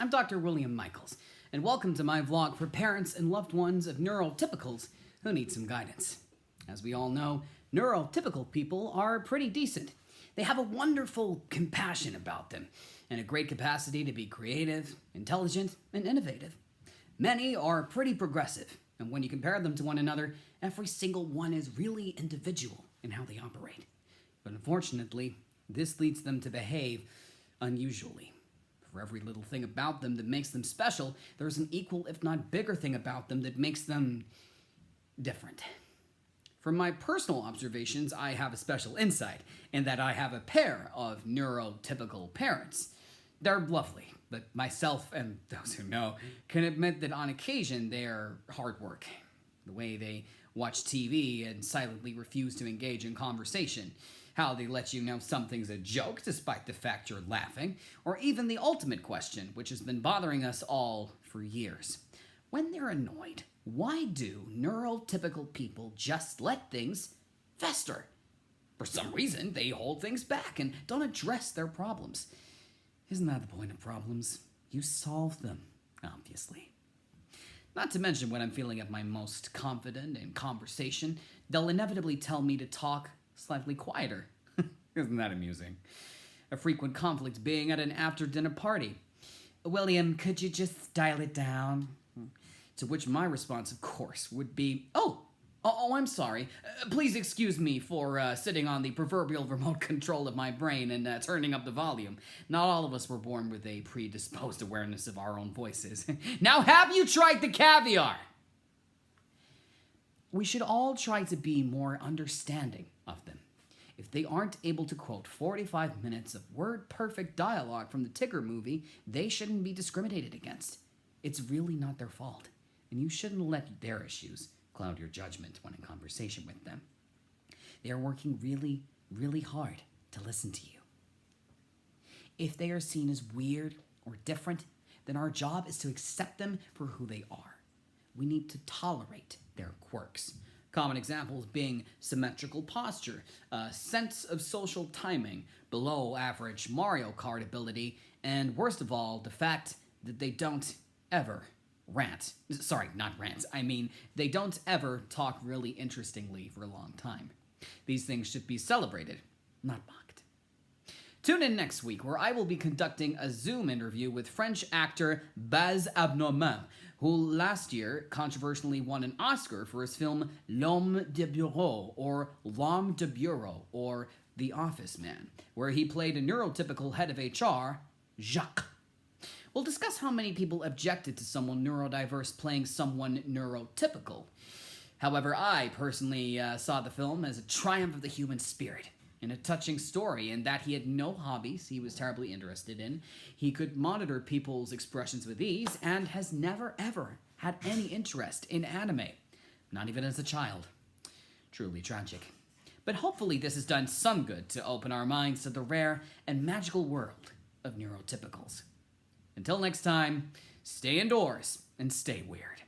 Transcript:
I'm Dr. William Michaels, and welcome to my vlog for parents and loved ones of neurotypicals who need some guidance. As we all know, neurotypical people are pretty decent. They have a wonderful compassion about them, and a great capacity to be creative, intelligent, and innovative. Many are pretty progressive, and when you compare them to one another, every single one is really individual in how they operate. But unfortunately, this leads them to behave unusually. For every little thing about them that makes them special, there's an equal, if not bigger, thing about them that makes them different. From my personal observations, I have a special insight in that I have a pair of neurotypical parents. They're lovely, but myself and those who know can admit that on occasion they're hard work. The way they watch TV and silently refuse to engage in conversation, how they let you know something's a joke despite the fact you're laughing, or even the ultimate question, which has been bothering us all for years. When they're annoyed, why do neurotypical people just let things fester? For some reason, they hold things back and don't address their problems. Isn't that the point of problems? You solve them, obviously. Not to mention when I'm feeling at my most confident in conversation, they'll inevitably tell me to talk slightly quieter. Isn't that amusing? A frequent conflict being at an after-dinner party. William, could you just dial it down? To which my response, of course, would be, Oh, I'm sorry. Please excuse me for sitting on the proverbial remote control of my brain and turning up the volume. Not all of us were born with a predisposed awareness of our own voices. Now have you tried the caviar? We should all try to be more understanding of them. If they aren't able to quote 45 minutes of word-perfect dialogue from the Tigger movie, they shouldn't be discriminated against. It's really not their fault, and you shouldn't let their issues cloud your judgment when in conversation with them. They are working really, really hard to listen to you. If they are seen as weird or different, then our job is to accept them for who they are. We need to tolerate their quirks. Common examples being symmetrical posture, sense of social timing, below average Mario Kart ability, and worst of all, the fact that they don't ever rant. Sorry, not rant. I mean, they don't ever talk really interestingly for a long time. These things should be celebrated, not mocked. Tune in next week where I will be conducting a Zoom interview with French actor Baz Abnormal, who last year controversially won an Oscar for his film L'Homme de Bureau, or L'Homme de Bureau, or The Office Man, where he played a neurotypical head of HR, Jacques. We'll discuss how many people objected to someone neurodiverse playing someone neurotypical. However, I personally saw the film as a triumph of the human spirit, and a touching story in that he had no hobbies he was terribly interested in, he could monitor people's expressions with ease, and has never ever had any interest in anime, not even as a child. Truly tragic. But hopefully this has done some good to open our minds to the rare and magical world of neurotypicals. Until next time, stay indoors and stay weird.